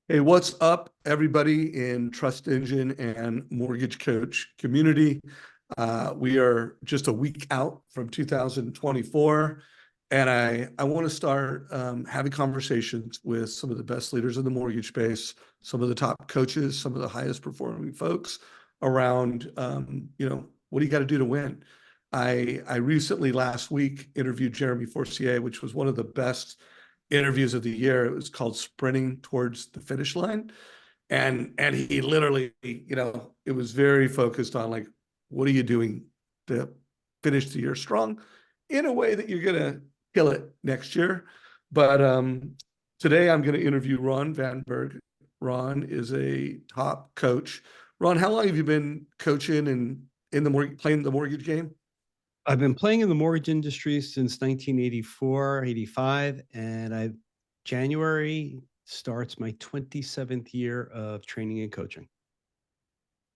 Hey, what's up, everybody in Trust Engine and Mortgage Coach community? We are just a week out from 2024, and I want to start having conversations with some of the best leaders in the mortgage space, some of the top coaches, some of the highest performing folks around, what do you got to do to win? I recently, last week, interviewed Jeremy Forcier, which was one of the best interviews of the year. It was called Sprinting Towards the Finish Line. And he literally, it was very focused on like, what are you doing to finish the year strong in a way that you're gonna kill it next year. But today I'm gonna interview Ron Vaimberg. Ron is a top coach. Ron, how long have you been coaching and playing the mortgage game? I've been playing in the mortgage industry since 1984, 85, and January starts my 27th year of training and coaching.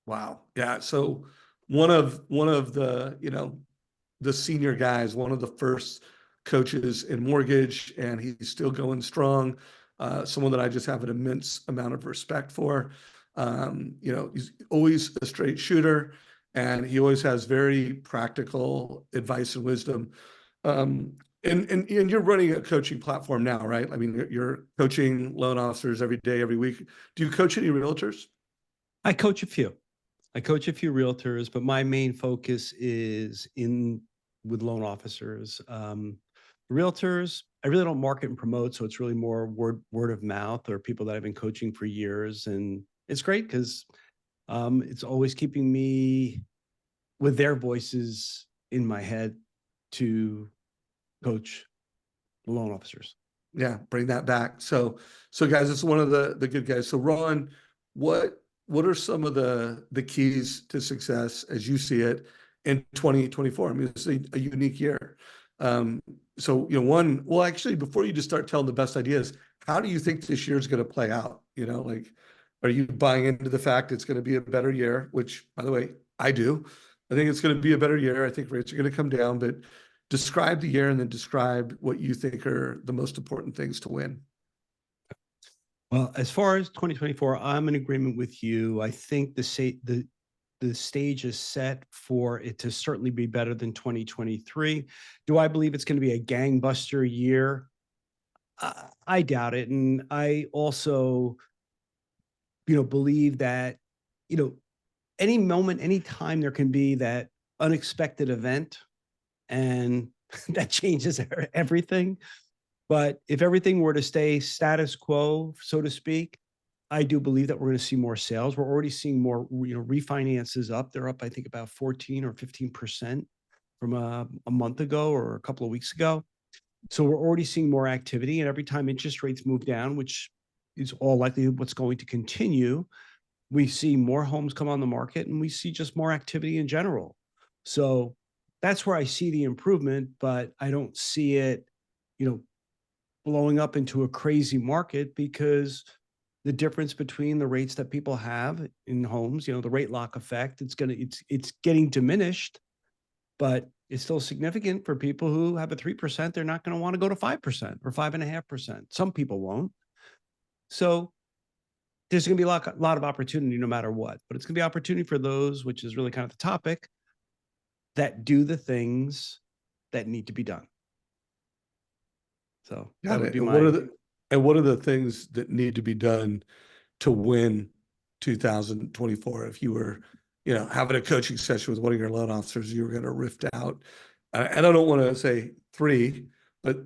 Wow. Yeah. So one of the senior guys, one of the first coaches in mortgage, and he's still going strong. Someone that I just have an immense amount of respect for. He's always a straight shooter, and he always has very practical advice and wisdom. And you're running a coaching platform now, right? I mean, you're coaching loan officers every day, every week. Do you coach any realtors? I coach a few. I coach a few realtors, but my main focus is in with loan officers. Realtors, I really don't market and promote, so it's really more word of mouth or people that I've been coaching for years, and it's great because it's always keeping me with their voices in my head to coach loan officers. Yeah, bring that back. So guys, it's one of the good guys. So Ron, what are some of the keys to success as you see it in 2024? I mean, it's a unique year. Well, actually, before you just start telling the best ideas, how do you think this year is going to play out? Like, are you buying into the fact it's going to be a better year? Which, by the way, I do. I think it's going to be a better year. I think rates are going to come down, but describe the year and then describe what you think are the most important things to win. Well, as far as 2024, I'm in agreement with you. I think the stage is set for it to certainly be better than 2023. Do I believe it's going to be a gangbuster year? I doubt it, and I also, believe that, you know, any moment, any time there can be that unexpected event, and that changes everything. But if everything were to stay status quo, so to speak, I do believe that we're going to see more sales. We're already seeing more, refinances up. They're up, I think, about 14 or 15% from a month ago or a couple of weeks ago. So we're already seeing more activity. And every time interest rates move down, which is all likely what's going to continue, we see more homes come on the market and we see just more activity in general. So that's where I see the improvement, but I don't see it, you know, blowing up into a crazy market because the difference between the rates that people have in homes, the rate lock effect, it's getting diminished, but it's still significant for people who have a 3%. They're not going to want to go to 5% or 5.5%. Some people won't. So there's going to be a lot of opportunity no matter what, but it's going to be opportunity for those, which is really kind of the topic, that do the things that need to be done. So that would be And my. what are the things that need to be done to win 2024? If you were, having a coaching session with one of your loan officers, you were going to rift out, and I don't want to say three, but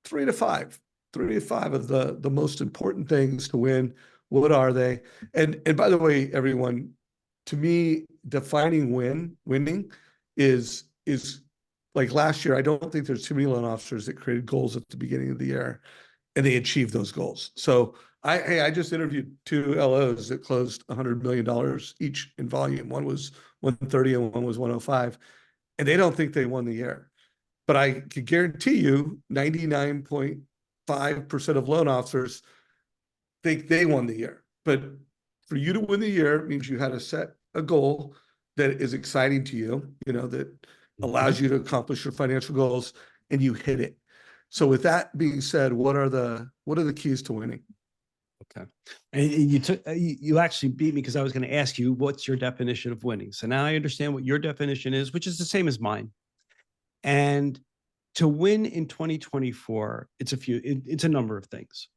three to five of the most important things to win. What are they? And by the way, everyone, to me, defining winning is like last year. I don't think there's too many loan officers that created goals at the beginning of the year and they achieved those goals. So I just interviewed two LOs that closed $100 million each in volume. One was 130 and one was 105, and they don't think they won the year. But I could guarantee you 99.5% of loan officers think they won the year. But for you to win the year means you had to set a goal that is exciting to you, that allows you to accomplish your financial goals, and you hit it. So with that being said, what are the keys to winning? Okay. And you actually beat me because I was going to ask you, what's your definition of winning? So now I understand what your definition is, which is the same as mine. And to win in 2024, it's a number of things.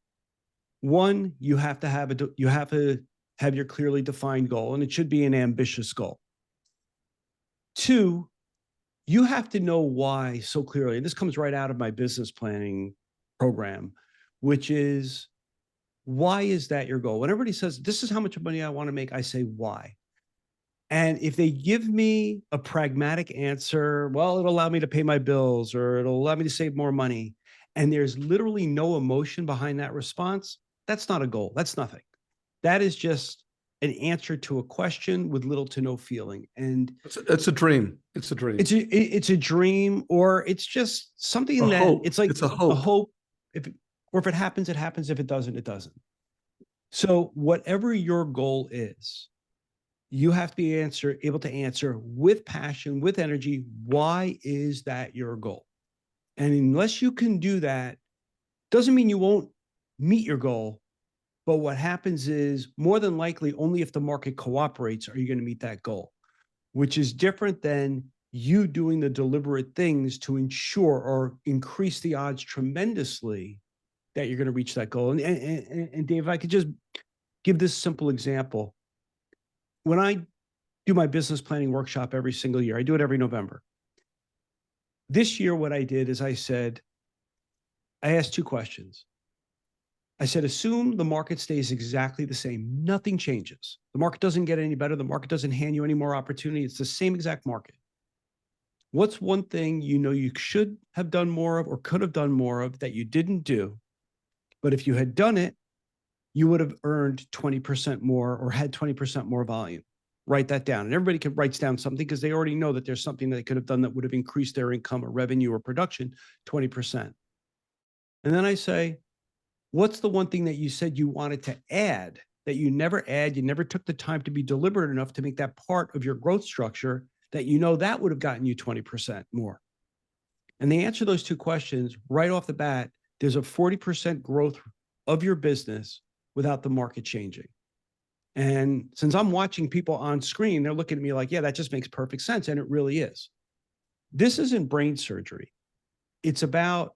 One, you have to have your clearly defined goal, and it should be an ambitious goal. Two, you have to know why so clearly. And this comes right out of my business planning program, which is, why is that your goal? When everybody says, this is how much money I want to make, I say, why? And if they give me a pragmatic answer, well, it'll allow me to pay my bills or it'll allow me to save more money, and there's literally no emotion behind that response, that's not a goal. That's nothing. That is just an answer to a question with little to no feeling. And It's a dream. It's a dream. it's a dream, or it's just something A that hope. it's like It's a a hope. hope. Or if it happens, it happens. If it doesn't, it doesn't. So whatever your goal is, you have to be able to answer with passion, with energy. Why is that your goal? And unless you can do that, doesn't mean you won't meet your goal. But what happens is, more than likely, only if the market cooperates are you going to meet that goal, which is different than you doing the deliberate things to ensure or increase the odds tremendously that you're going to reach that goal. And Dave, if I could just give this simple example. When I do my business planning workshop every single year, I do it every November. This year, what I did is I asked two questions. I said, assume the market stays exactly the same. Nothing changes. The market doesn't get any better. The market doesn't hand you any more opportunity. It's the same exact market. What's one thing you know you should have done more of or could have done more of that you didn't do? But if you had done it, you would have earned 20% more or had 20% more volume. Write that down. And everybody writes down something because they already know that there's something they could have done that would have increased their income or revenue or production 20%. And then I say, what's the one thing that you said you wanted to add that you never took the time to be deliberate enough to make that part of your growth structure that you know that would have gotten you 20% more? And they answer those two questions right off the bat. There's a 40% growth of your business without the market changing. And since I'm watching people on screen, they're looking at me like, yeah, that just makes perfect sense. And it really is. This isn't brain surgery. It's about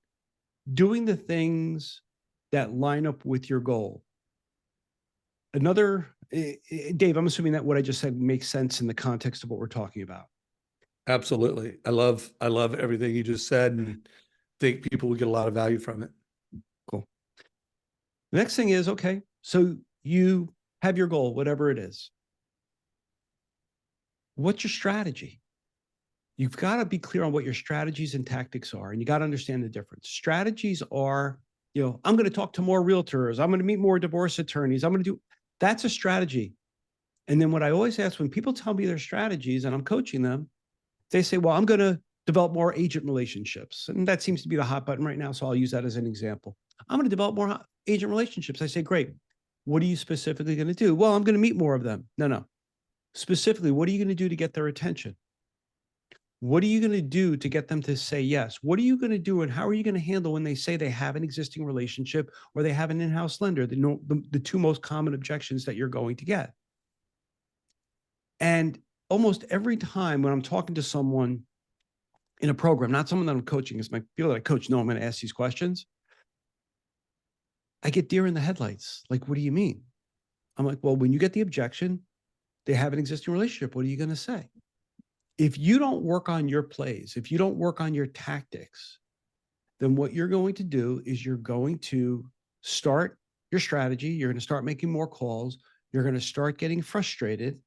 doing the things that line up with your goal. Dave, I'm assuming that what I just said makes sense in the context of what we're talking about. Absolutely. I love everything you just said, and think people will get a lot of value from it. Cool. The next thing is, okay, so you have your goal, whatever it is. What's your strategy? You've got to be clear on what your strategies and tactics are, and you got to understand the difference. Strategies are, I'm going to talk to more realtors. I'm going to meet more divorce attorneys. That's a strategy. And then what I always ask when people tell me their strategies and I'm coaching them, they say, well, I'm going to develop more agent relationships. And that seems to be the hot button right now. So I'll use that as an example. I'm going to develop more agent relationships. I say, great. What are you specifically going to do? Well, I'm going to meet more of them. No. Specifically, what are you going to do to get their attention? What are you going to do to get them to say yes? What are you going to do, and how are you going to handle when they say they have an existing relationship or they have an in-house lender? The two most common objections that you're going to get. And almost every time when I'm talking to someone in a program, not someone that I'm coaching, because my people that I coach know I'm going to ask these questions, I get deer in the headlights. Like, what do you mean? I'm like, well, when you get the objection, they have an existing relationship. What are you going to say? If you don't work on your plays, if you don't work on your tactics, then what you're going to do is you're going to start your strategy. You're going to start making more calls. You're going to start getting frustrated.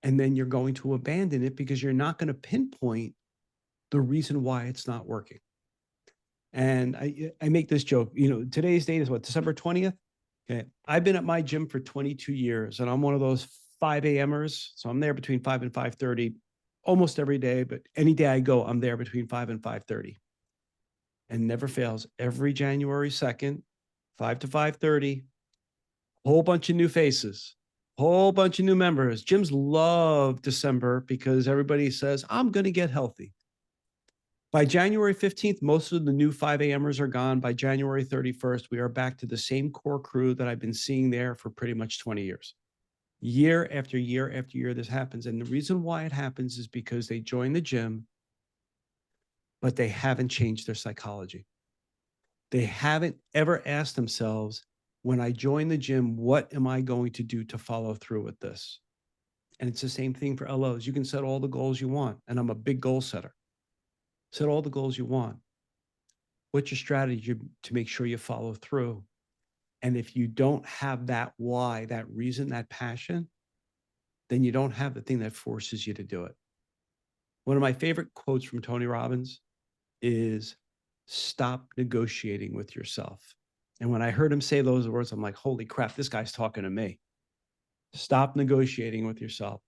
And then you're going to abandon it because you're not going to pinpoint the reason why it's not working. And I make this joke, today's date is what, December 20th? Okay. I've been at my gym for 22 years and I'm one of those 5 a.m.ers. So I'm there between 5 and 5:30 almost every day, but any day I go, I'm there between 5 and 5:30. And never fails. Every January 2nd, 5 to 5:30, whole bunch of new faces, whole bunch of new members. Gyms love December because everybody says, I'm going to get healthy. By January 15th, most of the new 5 a.m.ers are gone. By January 31st, we are back to the same core crew that I've been seeing there for pretty much 20 years. Year after year after year, this happens. And the reason why it happens is because they join the gym, but they haven't changed their psychology. They haven't ever asked themselves, when I join the gym, what am I going to do to follow through with this? And it's the same thing for LOs. You can set all the goals you want, and I'm a big goal setter. Set all the goals you want. What's your strategy to make sure you follow through? And if you don't have that why, that reason, that passion, then you don't have the thing that forces you to do it. One of my favorite quotes from Tony Robbins is, stop negotiating with yourself. And when I heard him say those words, I'm like, holy crap, this guy's talking to me. Stop negotiating with yourself.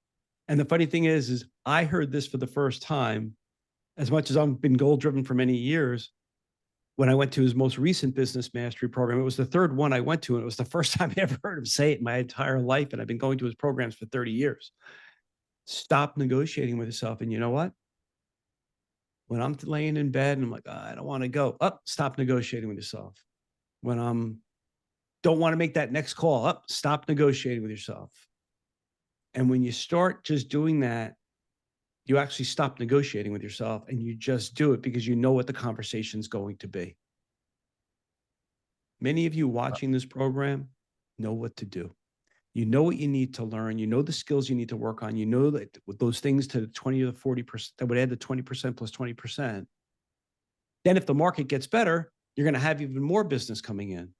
And the funny thing is I heard this for the first time, as much as I've been goal driven for many years, when I went to his most recent business mastery program. It was the third one I went to, and it was the first time I ever heard him say it in my entire life. And I've been going to his programs for 30 years. Stop negotiating with yourself. And you know what? When I'm laying in bed and I'm like, I don't want to go, stop negotiating with yourself. When I'm don't want to make that next call, stop negotiating with yourself. And when you start just doing that, you actually stop negotiating with yourself and you just do it because you know what the conversation's going to be. Many of you watching this program know what to do. You know what you need to learn. You know the skills you need to work on. You know that with those things to 20 to 40%, that would add to 20% plus 20%. Then if the market gets better, you're going to have even more business coming in.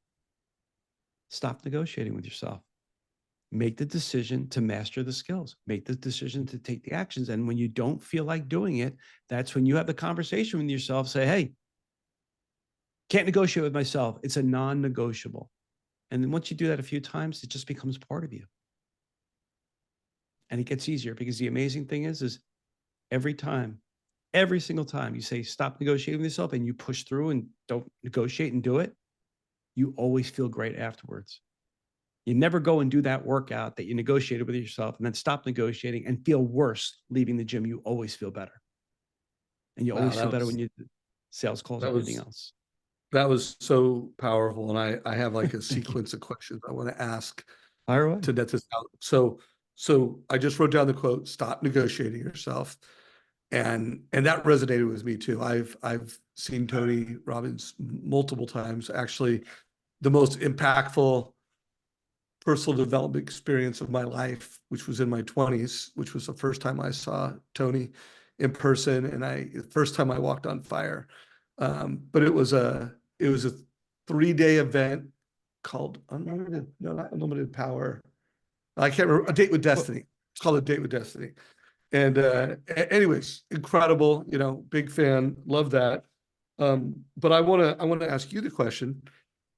Stop negotiating with yourself. Make the decision to master the skills. Make the decision to take the actions. And when you don't feel like doing it, that's when you have the conversation with yourself. Say, hey, can't negotiate with myself. It's a non-negotiable. And then once you do that a few times, it just becomes part of you. And it gets easier because the amazing thing is every time, every single time you say, stop negotiating with yourself and you push through and don't negotiate and do it, you always feel great afterwards. You never go and do that workout that you negotiated with yourself and then stop negotiating and feel worse leaving the gym. You always feel better. And you always feel better when you sales calls and everything else. That was so powerful. And I have like a sequence of questions I want to ask to net this out. So I just wrote down the quote, stop negotiating yourself. And that resonated with me too. I've seen Tony Robbins multiple times. Actually, the most impactful personal development experience of my life, which was in my 20s, which was the first time I saw Tony in person, and the first time I walked on fire. But it was a 3-day event called not Unlimited Power. I can't remember. A Date with Destiny. It's called A Date with Destiny. And anyways, incredible. Big fan. Love that. But I want to ask you the question.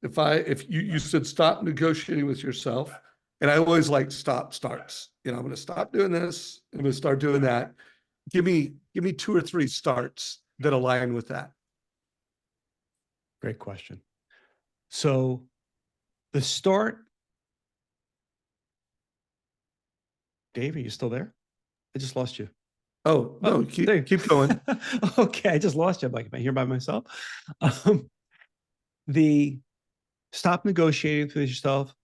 If you said stop negotiating with yourself, and I always like stop starts. I'm going to stop doing this. I'm going to start doing that. Give me 2 or 3 starts that align with that. Great question. So the start, Dave, are you still there? I just lost you. Oh, no, keep going. Okay, I just lost you. I'm like, am I here by myself? The stop negotiating with yourself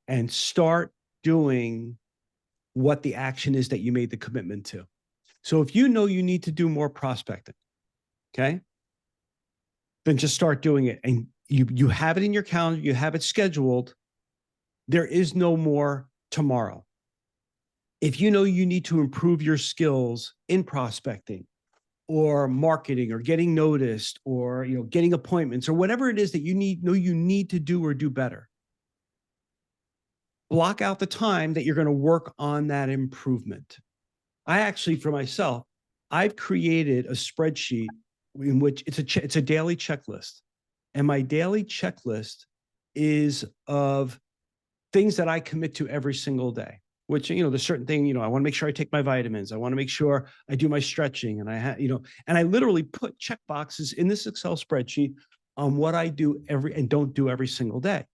and start doing what the action is that you made the commitment to. So if you know you need to do more prospecting, okay, then just start doing it. And you have it in your calendar, you have it scheduled. There is no more tomorrow. If you know you need to improve your skills in prospecting or marketing or getting noticed or getting appointments or whatever it is that you need to do or do better, block out the time that you're going to work on that improvement. I actually, for myself, I've created a spreadsheet in which it's a daily checklist. And my daily checklist is of things that I commit to every single day, which, there's certain thing, I want to make sure I take my vitamins. I want to make sure I do my stretching. And and I literally put check boxes in this Excel spreadsheet on what I do and don't do every single day.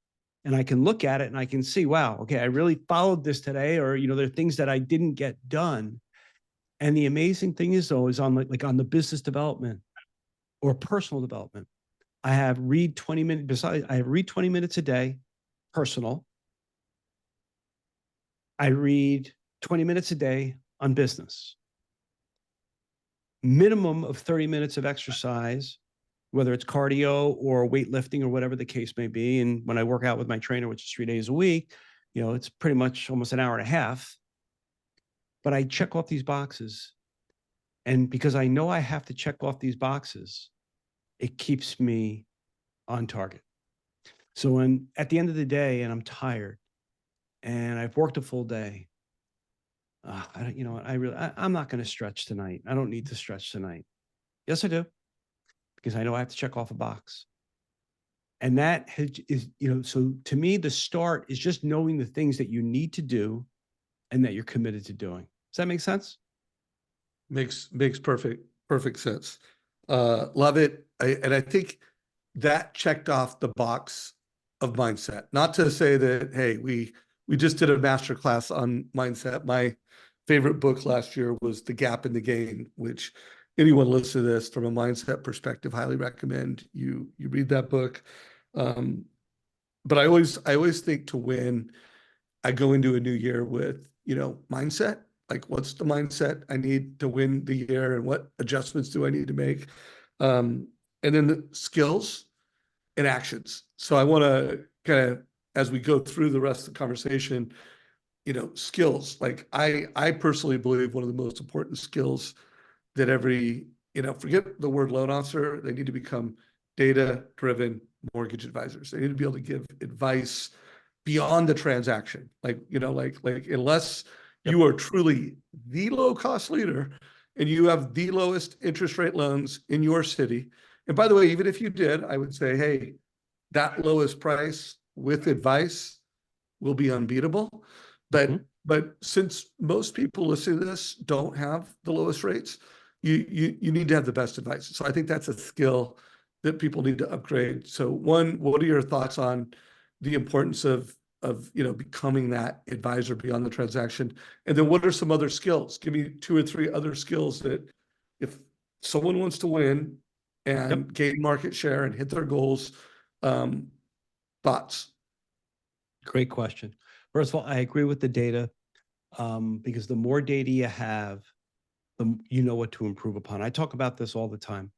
And I can look at it and I can see, wow, okay, I really followed this today. Or, there are things that I didn't get done. And the amazing thing is, though, is on the business development, or personal development. I have read 20 minutes, besides, I read 20 minutes a day, personal. I read 20 minutes a day on business. Minimum of 30 minutes of exercise, whether it's cardio or weightlifting or whatever the case may be. And when I work out with my trainer, which is 3 days a week, it's pretty much almost an hour and a half. But I check off these boxes. And because I know I have to check off these boxes, it keeps me on target. So when at the end of the day, and I'm tired and I've worked a full day, I don't, I'm not going to stretch tonight. I don't need to stretch tonight. Yes, I do, because I know I have to check off a box. And that is, so to me, the start is just knowing the things that you need to do and that you're committed to doing. Does that make sense? Makes perfect sense. Love it. And I think that checked off the box of mindset. Not to say that, hey, we just did a masterclass on mindset. My favorite book last year was The Gap in the Gain, which anyone listening to this from a mindset perspective, highly recommend you read that book. But I always think to win, I go into a new year with, mindset. Like, what's the mindset I need to win the year, and what adjustments do I need to make? And then the skills and actions. So I want to kind of, as we go through the rest of the conversation, skills. Like I personally believe one of the most important skills that every, forget the word loan officer, they need to become data-driven mortgage advisors. They need to be able to give advice beyond the transaction. Like, unless you are truly the low-cost leader and you have the lowest interest rate loans in your city. And by the way, even if you did, I would say, hey, that lowest price with advice will be unbeatable. But since most people listening to this don't have the lowest rates, you need to have the best advice. So I think that's a skill that people need to upgrade. So one, what are your thoughts on the importance of becoming that advisor beyond the transaction? And then what are some other skills? Give me 2 or 3 other skills that if someone wants to win and gain market share and hit their goals, thoughts? Great question. First of all, I agree with the data, because the more data you have, you know what to improve upon. I talk about this all the time,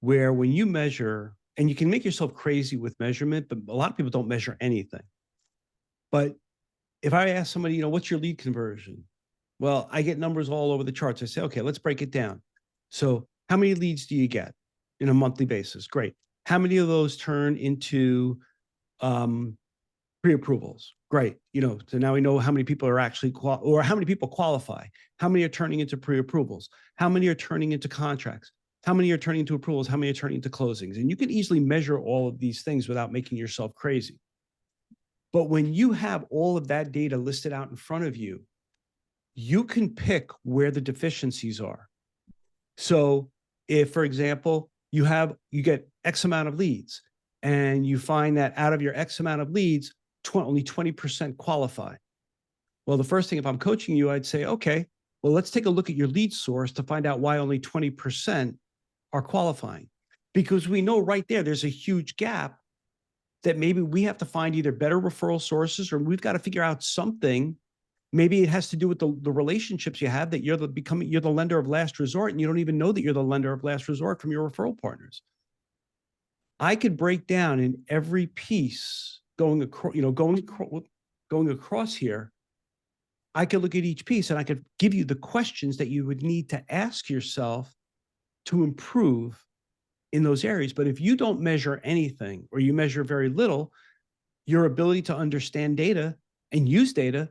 where when you measure, and you can make yourself crazy with measurement, but a lot of people don't measure anything. But if I ask somebody, what's your lead conversion? Well, I get numbers all over the charts. I say, okay, let's break it down. So how many leads do you get in a monthly basis? Great. How many of those turn into pre-approvals? Great. So now we know how many people are actually or how many people qualify. How many are turning into pre-approvals? How many are turning into contracts? How many are turning into approvals? How many are turning into closings? And you can easily measure all of these things without making yourself crazy. But when you have all of that data listed out in front of you, you can pick where the deficiencies are. So if, for example, you get X amount of leads and you find that out of your X amount of leads, only 20% qualify. Well, the first thing, if I'm coaching you, I'd say, okay, well, let's take a look at your lead source to find out why only 20% are qualifying. Because we know right there's a huge gap that maybe we have to find either better referral sources, or we've got to figure out something. Maybe it has to do with the relationships you have, that you're the lender of last resort, and you don't even know that you're the lender of last resort from your referral partners. I could break down in every piece going across here. I could look at each piece and I could give you the questions that you would need to ask yourself to improve in those areas. But if you don't measure anything, or you measure very little, your ability to understand data and use data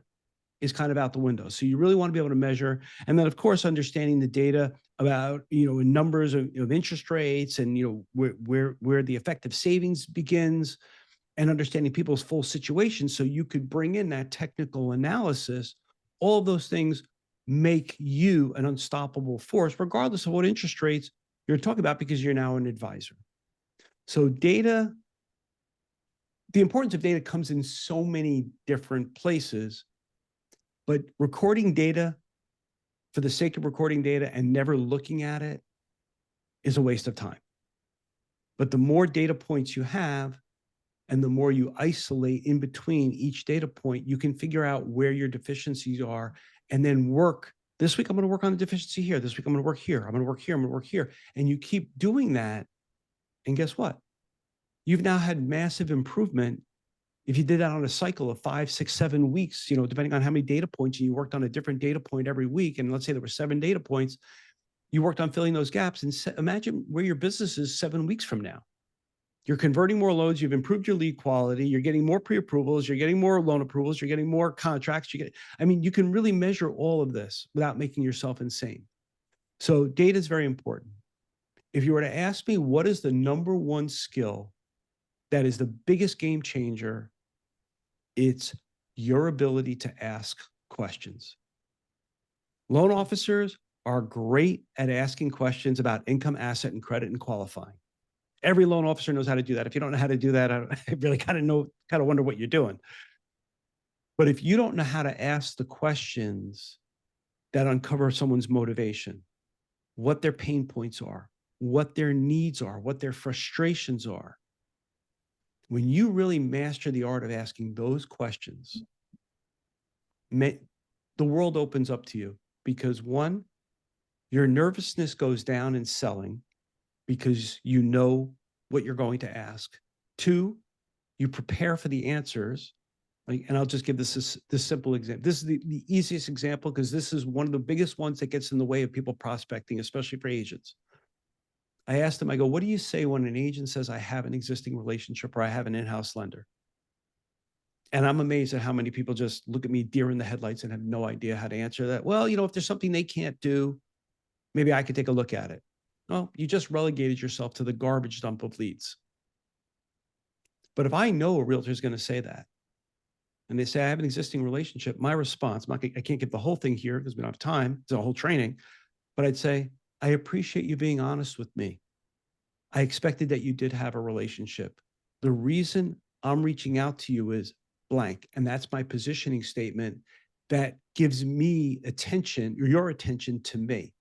is kind of out the window. So you really want to be able to measure. And then, of course, understanding the data about, numbers of interest rates, and, where the effective savings begins, and understanding people's full situation. So you could bring in that technical analysis. All of those things make you an unstoppable force, regardless of what interest rates you're talking about, because you're now an advisor. So the importance of data comes in so many different places, but recording data for the sake of recording data and never looking at it is a waste of time. But the more data points you have, and the more you isolate in between each data point, you can figure out where your deficiencies are and then work. This week, I'm going to work on the deficiency here. This week, I'm going to work here. I'm going to work here. I'm going to work here. And you keep doing that. And guess what? You've now had massive improvement. If you did that on a cycle of 5, 6, 7 weeks, depending on how many data points, and you worked on a different data point every week, and let's say there were 7 data points, you worked on filling those gaps, and imagine where your business is 7 weeks from now. You're converting more loans. You've improved your lead quality. You're getting more pre-approvals. You're getting more loan approvals. You're getting more contracts. You can really measure all of this without making yourself insane. So data is very important. If you were to ask me, what is the number one skill that is the biggest game changer? It's your ability to ask questions. Loan officers are great at asking questions about income, asset, and credit and qualifying. Every loan officer knows how to do that. If you don't know how to do that, I really kind of wonder what you're doing. But if you don't know how to ask the questions that uncover someone's motivation, what their pain points are, what their needs are, what their frustrations are, when you really master the art of asking those questions, the world opens up to you because, one, your nervousness goes down in selling because you know what you're going to ask. 2, you prepare for the answers. And I'll just give this simple example. This is the easiest example because this is one of the biggest ones that gets in the way of people prospecting, especially for agents. I asked them, I go, what do you say when an agent says, I have an existing relationship or I have an in-house lender? And I'm amazed at how many people just look at me deer in the headlights and have no idea how to answer that. Well, if there's something they can't do, maybe I could take a look at it. Well, you just relegated yourself to the garbage dump of leads. But if I know a realtor is going to say that, and they say, I have an existing relationship, my response, I can't give the whole thing here because we don't have time. It's a whole training. But I'd say, I appreciate you being honest with me. I expected that you did have a relationship. The reason I'm reaching out to you is blank. And that's my positioning statement that gives me attention, or your attention to me.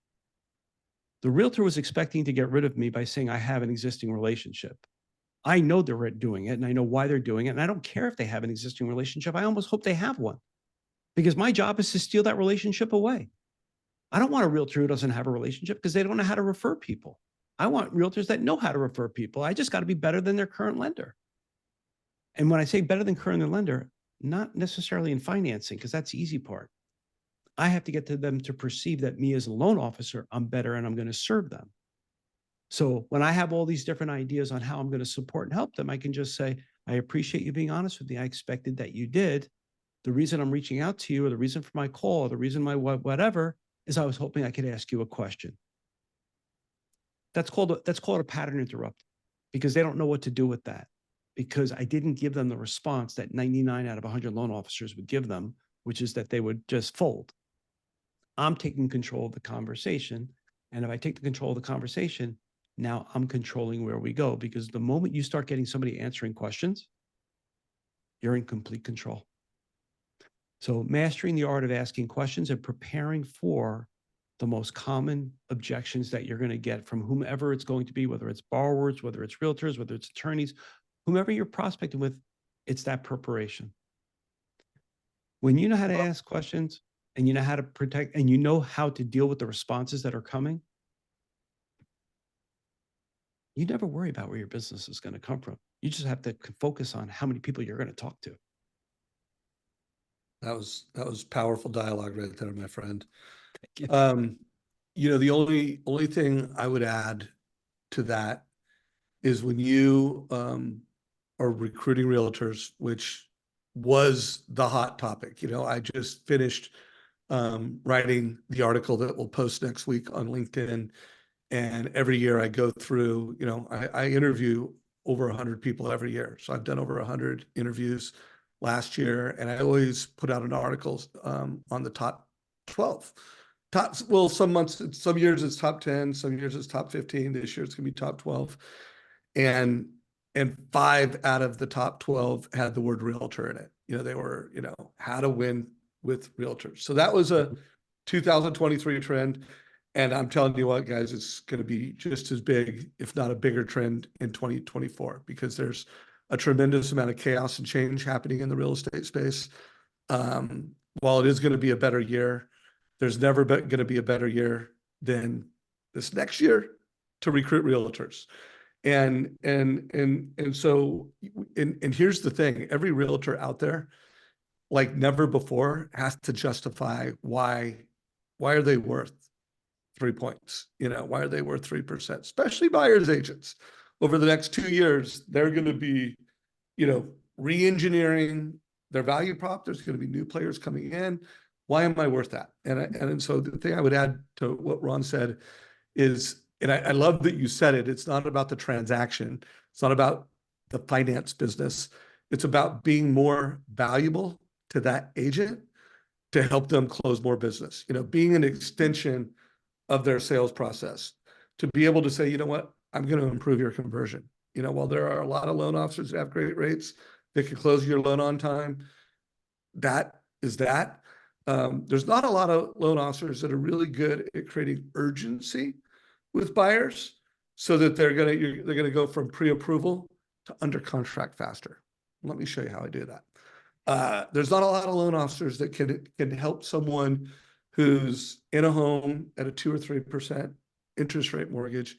The realtor was expecting to get rid of me by saying, I have an existing relationship. I know they're doing it and I know why they're doing it. And I don't care if they have an existing relationship. I almost hope they have one because my job is to steal that relationship away. I don't want a realtor who doesn't have a relationship because they don't know how to refer people. I want realtors that know how to refer people. I just got to be better than their current lender. And when I say better than current lender, not necessarily in financing, because that's the easy part. I have to get to them to perceive that me as a loan officer, I'm better and I'm going to serve them. So when I have all these different ideas on how I'm going to support and help them, I can just say, I appreciate you being honest with me. I expected that you did. The reason I'm reaching out to you, or the reason for my call, or the reason my whatever, is I was hoping I could ask you a question. That's called a pattern interrupt because they don't know what to do with that because I didn't give them the response that 99 out of 100 loan officers would give them, which is that they would just fold. I'm taking control of the conversation. And if I take the control of the conversation, now I'm controlling where we go because the moment you start getting somebody answering questions, you're in complete control. So mastering the art of asking questions and preparing for the most common objections that you're going to get from whomever it's going to be, whether it's borrowers, whether it's realtors, whether it's attorneys, whomever you're prospecting with, it's that preparation. When you know how to ask questions and you know how to protect and you know how to deal with the responses that are coming, you never worry about where your business is going to come from. You just have to focus on how many people you're going to talk to. That was powerful dialogue right there, my friend. Thank you. The only thing I would add to that is when you are recruiting realtors, which was the hot topic. I just finished writing the article that we'll post next week on LinkedIn. And every year I go through, I interview over 100 people every year. So I've done over 100 interviews last year. And I always put out an article on the top 12. Some months, some years it's top 10, some years it's top 15. This year it's going to be top 12. And 5 out of the top 12 had the word realtor in it. They were, how to win with realtors. So that was a 2023 trend. And I'm telling you what, guys, it's going to be just as big, if not a bigger trend in 2024, because there's a tremendous amount of chaos and change happening in the real estate space. While it is going to be a better year, there's never going to be a better year than this next year to recruit realtors. And here's the thing: every realtor out there, like never before, has to justify why are they worth 3 points? Why are they worth 3%? Especially buyers agents. Over the next 2 years, they're going to be, re-engineering their value prop. There's going to be new players coming in. Why am I worth that? And so the thing I would add to what Ron said is, and I love that you said it, it's not about the transaction. It's not about the finance business. It's about being more valuable to that agent to help them close more business, being an extension of their sales process, to be able to say, you know what, I'm going to improve your conversion. While there are a lot of loan officers that have great rates that can close your loan on time, that is that. There's not a lot of loan officers that are really good at creating urgency with buyers so that they're gonna go from pre-approval to under contract faster. Let me show you how I do that. There's not a lot of loan officers that can help someone who's in a home at a 2 or 3% interest rate mortgage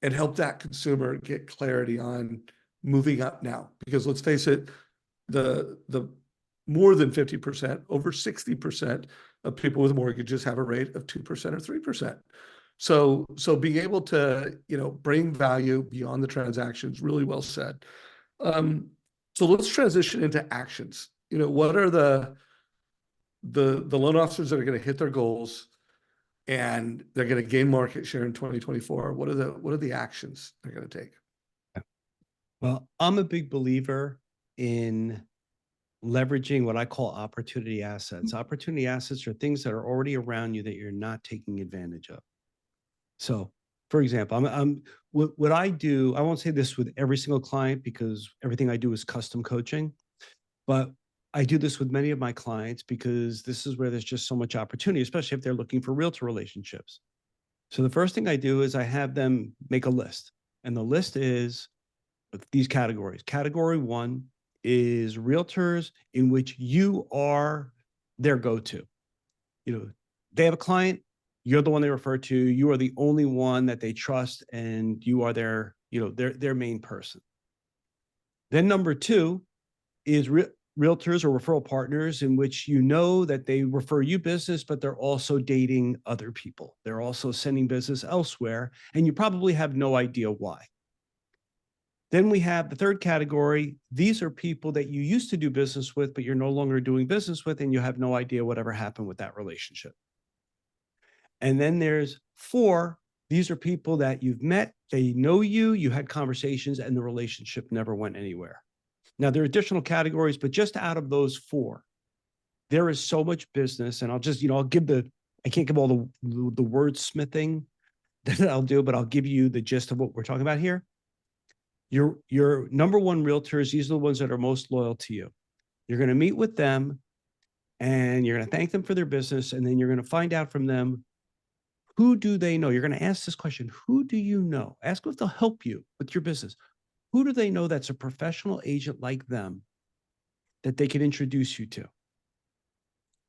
and help that consumer get clarity on moving up now. Because let's face it, the more than 50%, over 60% of people with mortgages have a rate of 2% or 3%. So being able to, bring value beyond the transactions, really well said. So let's transition into actions. What are the loan officers that are going to hit their goals and they're going to gain market share in 2024? What are the actions they're going to take? Well, I'm a big believer in leveraging what I call opportunity assets. Opportunity assets are things that are already around you that you're not taking advantage of. So, for example, what I do, I won't say this with every single client because everything I do is custom coaching, but I do this with many of my clients because this is where there's just so much opportunity, especially if they're looking for realtor relationships. So the first thing I do is I have them make a list, and the list is these categories. Category 1 is realtors in which you are their go-to. They have a client, you're the one they refer to, you are the only one that they trust, and you are their main person. Then number 2 is realtors or referral partners in which that they refer you business, but they're also dating other people. They're also sending business elsewhere, and you probably have no idea why. Then we have the third category. These are people that you used to do business with, but you're no longer doing business with, and you have no idea whatever happened with that relationship. And then there's 4. These are people that you've met, they know you, you had conversations, and the relationship never went anywhere. Now, there are additional categories, but just out of those 4, there is so much business. And I'll just, I can't give all the wordsmithing that I'll do, but I'll give you the gist of what we're talking about here. Your number 1 realtors, these are the ones that are most loyal to you. You're going to meet with them and you're going to thank them for their business. And then you're going to find out from them, who do they know? You're going to ask this question: who do you know? Ask if they'll help you with your business. Who do they know that's a professional agent like them that they can introduce you to?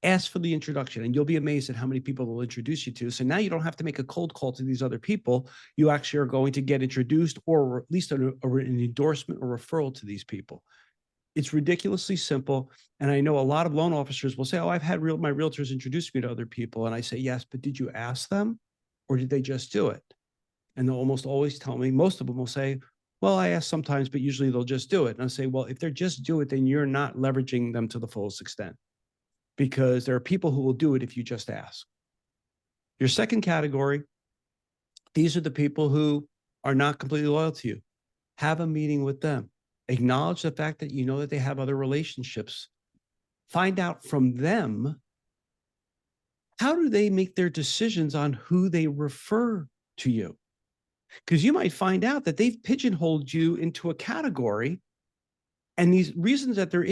Ask for the introduction, and you'll be amazed at how many people they'll introduce you to. So now you don't have to make a cold call to these other people. You actually are going to get introduced, or at least an endorsement or referral to these people. It's ridiculously simple. And I know a lot of loan officers will say, oh, I've had my realtors introduce me to other people. And I say, yes, but did you ask them, or did they just do it? And they'll almost always tell me, most of them will say, well, I ask sometimes, but usually they'll just do it. And I say, well, if they're just do it, then you're not leveraging them to the fullest extent, because there are people who will do it if you just ask. Your second category, these are the people who are not completely loyal to you. Have a meeting with them. Acknowledge the fact that you know that they have other relationships. Find out from them, how do they make their decisions on who they refer to you? Because you might find out that they've pigeonholed you into a category, and these reasons that they're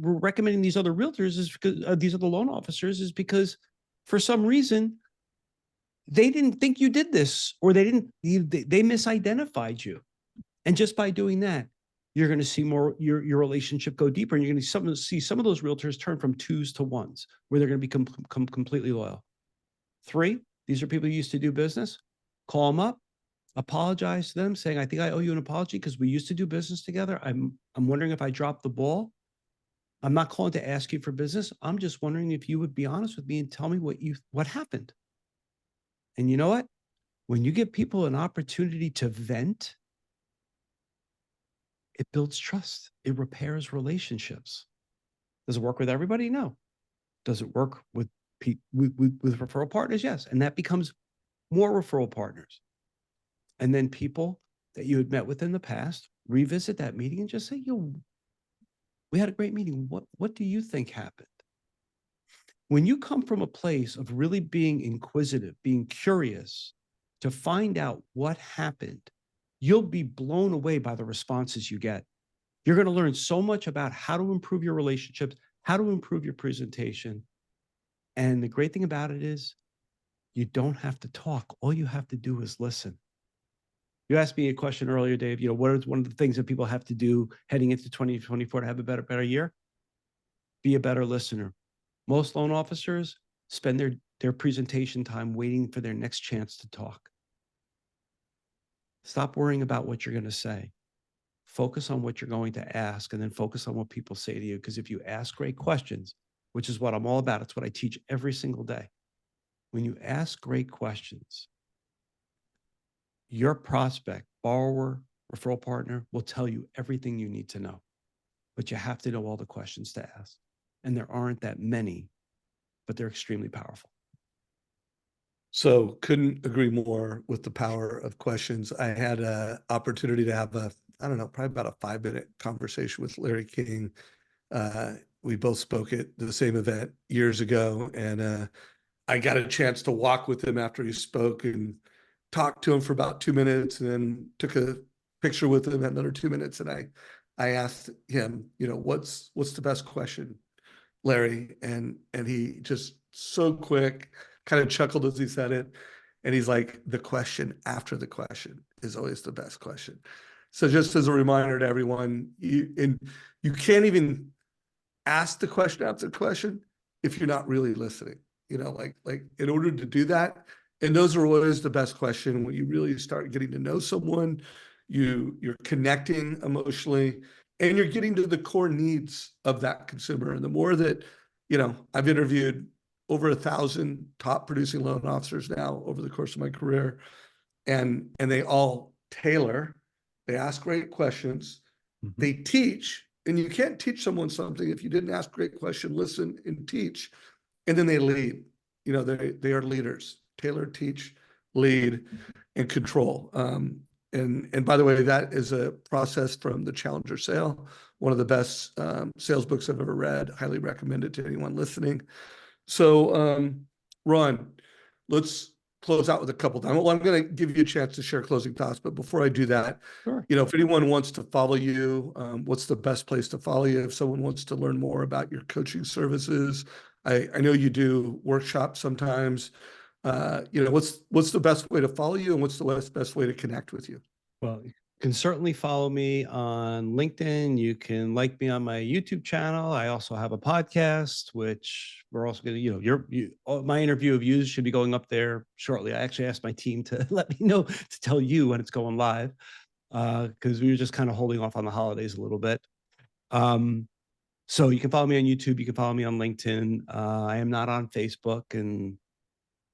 recommending these other realtors is because these other loan officers is because for some reason they didn't think you did this, or they misidentified you. And just by doing that, you're going to see your relationship go deeper, and you're going to see some of those realtors turn from 2s to 1s, where they're going to become completely loyal. 3, these are people who used to do business. Call them up, apologize to them, saying, I think I owe you an apology because we used to do business together. I'm wondering if I dropped the ball. I'm not calling to ask you for business. I'm just wondering if you would be honest with me and tell me what happened. And you know what? When you give people an opportunity to vent, it builds trust. It repairs relationships. Does it work with everybody? No. Does it work with referral partners? Yes. And that becomes more referral partners. And then people that you had met with in the past, revisit that meeting and just say, yo, we had a great meeting. What do you think happened? When you come from a place of really being inquisitive, being curious to find out what happened, you'll be blown away by the responses you get. You're going to learn so much about how to improve your relationships, how to improve your presentation. And the great thing about it is you don't have to talk. All you have to do is listen. You asked me a question earlier, Dave, what is one of the things that people have to do heading into 2024 to have a better year? Be a better listener. Most loan officers spend their presentation time waiting for their next chance to talk. Stop worrying about what you're going to say. Focus on what you're going to ask, and then focus on what people say to you. Because if you ask great questions, which is what I'm all about, it's what I teach every single day. When you ask great questions, your prospect, borrower, referral partner will tell you everything you need to know. But you have to know all the questions to ask. And there aren't that many, but they're extremely powerful. So couldn't agree more with the power of questions. I had an opportunity to have probably about a 5-minute conversation with Larry King. We both spoke at the same event years ago, and I got a chance to walk with him after he spoke and talked to him for about 2 minutes, and then took a picture with him at another 2 minutes. And I asked him, what's the best question, Larry? And he just so quick, kind of chuckled as he said it. And he's like, the question after the question is always the best question. So just as a reminder to everyone, you can't even ask the question after the question if you're not really listening. Like in order to do that, and those are always the best question when you really start getting to know someone, you're connecting emotionally, and you're getting to the core needs of that consumer. And the more that, I've interviewed over 1,000 top producing loan officers now over the course of my career, and they all tailor, they ask great questions, they teach, and you can't teach someone something if you didn't ask great question, listen, and teach, and then they lead. They are leaders. Tailor, teach, lead, and control. And by the way, that is a process from the Challenger Sale, one of the best sales books I've ever read. Highly recommend it to anyone listening. So, Ron, let's close out with a couple. Well, I'm going to give you a chance to share closing thoughts, but before I do that, Sure. if anyone wants to follow you, what's the best place to follow you? If someone wants to learn more about your coaching services, I know you do workshops sometimes. What's the best way to follow you, and what's the best way to connect with you? Well, you can certainly follow me on LinkedIn. You can like me on my YouTube channel. I also have a podcast, which we're also going to, my interview of you should be going up there shortly. I actually asked my team to let me know to tell you when it's going live, because we were just kind of holding off on the holidays a little bit. So you can follow me on YouTube. You can follow me on LinkedIn. I am not on Facebook, and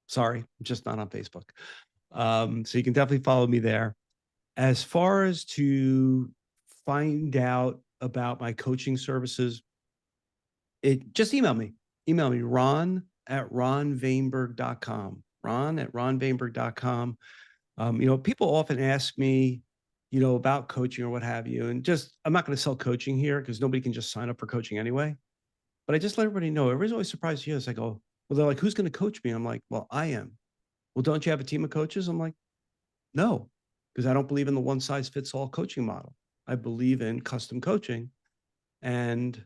sorry, I'm just not on Facebook. So you can definitely follow me there. As far as to find out about my coaching services, just email me. Email me, ron@ronvaimberg.com. ron@ronvaimberg.com. People often ask me, about coaching or what have you. And I'm not going to sell coaching here because nobody can just sign up for coaching anyway. But I just let everybody know. Everybody's always surprised to hear this. I go, well, they're like, who's going to coach me? I'm like, well, I am. Well, don't you have a team of coaches? I'm like, no, because I don't believe in the one size fits all coaching model. I believe in custom coaching, and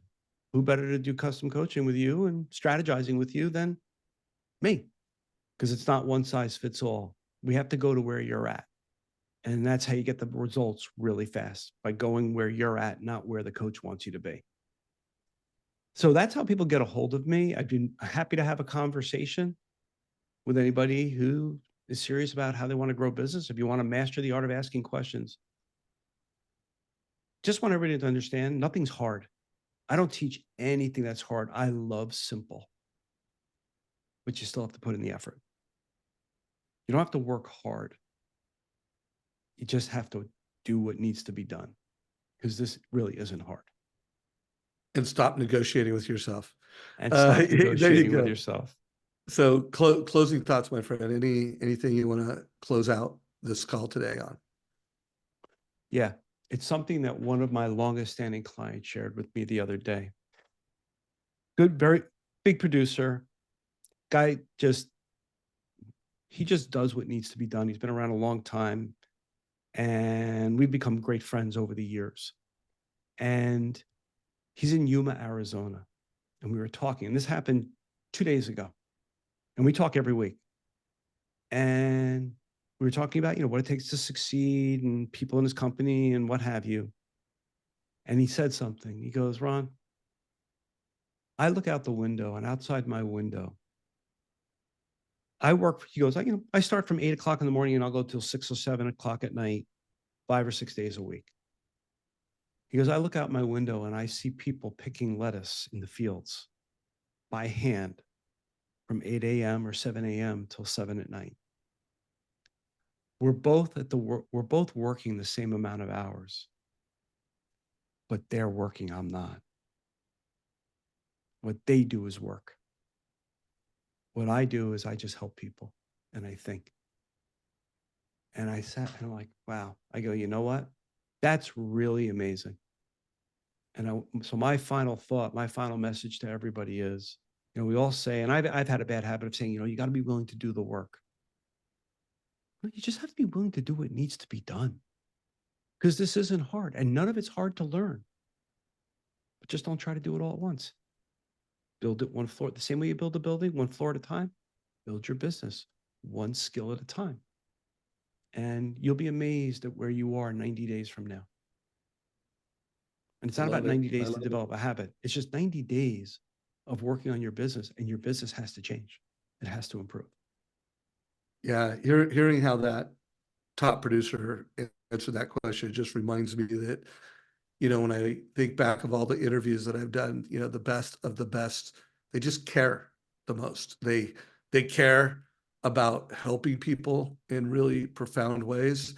who better to do custom coaching with you and strategizing with you than me? because it's not one size fits all. We have to go to where you're at. And that's how you get the results really fast, by going where you're at, not where the coach wants you to be. So that's how people get a hold of me. I'd be happy to have a conversation with anybody who is serious about how they want to grow business. If you want to master the art of asking questions, just want everybody to understand nothing's hard. I don't teach anything that's hard. I love simple, but you still have to put in the effort. You don't have to work hard. You just have to do what needs to be done, because this really isn't hard. And stop negotiating with yourself. And stop There you negotiating with go. yourself. So closing thoughts, my friend. Anything you want to close out this call today on? Yeah, it's something that one of my longest standing clients shared with me the other day. Good, very big producer. Guy he just does what needs to be done. He's been around a long time, and we've become great friends over the years. And he's in Yuma, Arizona. And we were talking, and this happened 2 days ago. And we talk every week. And we were talking about, what it takes to succeed and people in his company and what have you. And he said something. He goes, Ron, I look out the window, and outside my window, he goes, I start from 8 o'clock in the morning and I'll go till 6 or 7 o'clock at night, 5 or 6 days a week. He goes, I look out my window and I see people picking lettuce in the fields by hand from 8 a.m. or 7 a.m. till 7 at night. We're both working the same amount of hours, but they're working, I'm not. What they do is work. What I do is I just help people, and I think. And I sat and I'm like, wow. I go, you know what? That's really amazing. And so my final thought, my final message to everybody is, we all say, and I've had a bad habit of saying, you got to be willing to do the work. You just have to be willing to do what needs to be done, because this isn't hard, and none of it's hard to learn. But just don't try to do it all at once. Build it one floor, the same way you build a building, one floor at a time. Build your business one skill at a time. And you'll be amazed at where you are 90 days from now. And it's not about 90 days to develop a habit. It's just 90 days of working on your business, and your business has to change. It has to improve. Yeah, hearing how that top producer answered that question just reminds me that, when I think back of all the interviews that I've done, the best of the best, they just care the most. They care about helping people in really profound ways.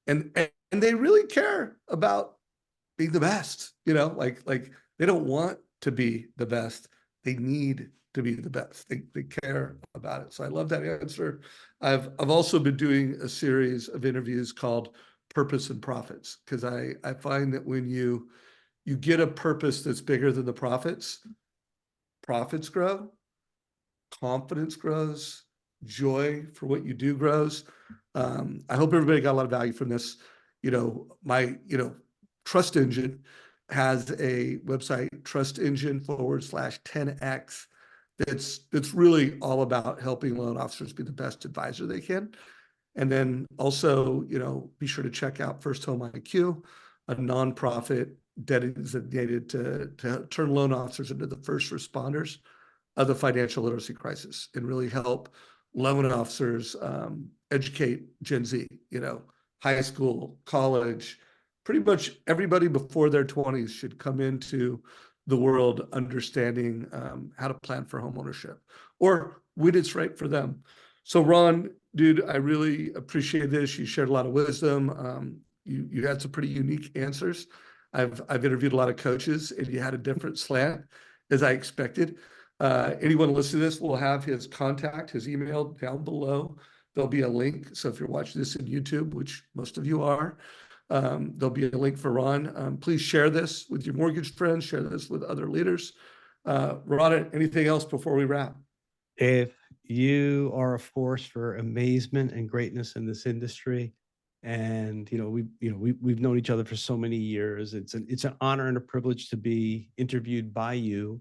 And they really care about being the best, like they don't want to be the best. They need to be the best. They care about it. So I love that answer. I've also been doing a series of interviews called Purpose and Profits, because I find that when you get a purpose that's bigger than the profits grow, confidence grows, joy for what you do grows. I hope everybody got a lot of value from this. My Trust Engine has a website, trustengine/10x. That's really all about helping loan officers be the best advisor they can. And then also, be sure to check out First Home IQ, a nonprofit dedicated to turn loan officers into the first responders of the financial literacy crisis, and really help loan officers educate Gen Z, high school, college, pretty much everybody before their 20s should come into the world understanding how to plan for home ownership, or when it's right for them. So Ron, dude, I really appreciate this. You shared a lot of wisdom. You had some pretty unique answers. I've interviewed a lot of coaches, and you had a different slant, as I expected. Anyone listening to this will have his contact, his email down below. There'll be a link. So if you're watching this in YouTube, which most of you are, there'll be a link for Ron. Please share this with your mortgage friends, share this with other leaders. Ron, anything else before we wrap? If you are a force for amazement and greatness in this industry, and we've known each other for so many years, it's an honor and a privilege to be interviewed by you.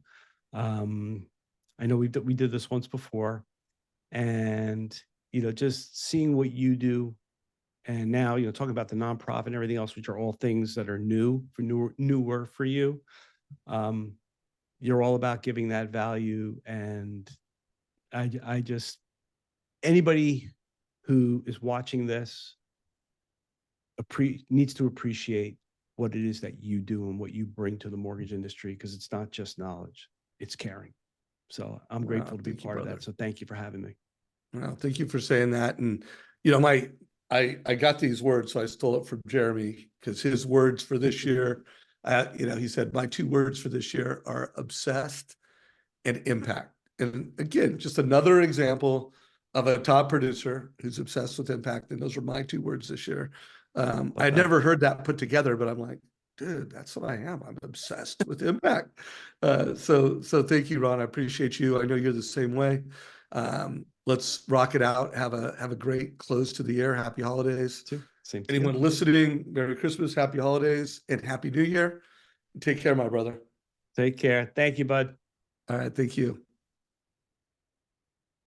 I know we did this once before, and, just seeing what you do. And now, talking about the nonprofit and everything else, which are all things that are newer for you. You're all about giving that value. And I just, anybody who is watching this needs to appreciate what it is that you do and what you bring to the mortgage industry, because it's not just knowledge, it's caring. So I'm grateful to be part of that. So thank you for having me. Well, thank you for saying that. And, I got these words, so I stole it from Jeremy, because his words for this year, he said, my 2 words for this year are obsessed and impact. And again, just another example of a top producer who's obsessed with impact. And those are my 2 words this year. I'd never heard that put together, but I'm like, dude, that's what I am. I'm obsessed with impact. So thank you, Ron. I appreciate you. I know you're the same way. Let's rock it out. Have a great close to the year. Happy holidays. Same to Anyone you. listening, Merry Christmas, Happy Holidays, and Happy New Year. Take care, my brother. Take care. Thank you, bud. All right. Thank you.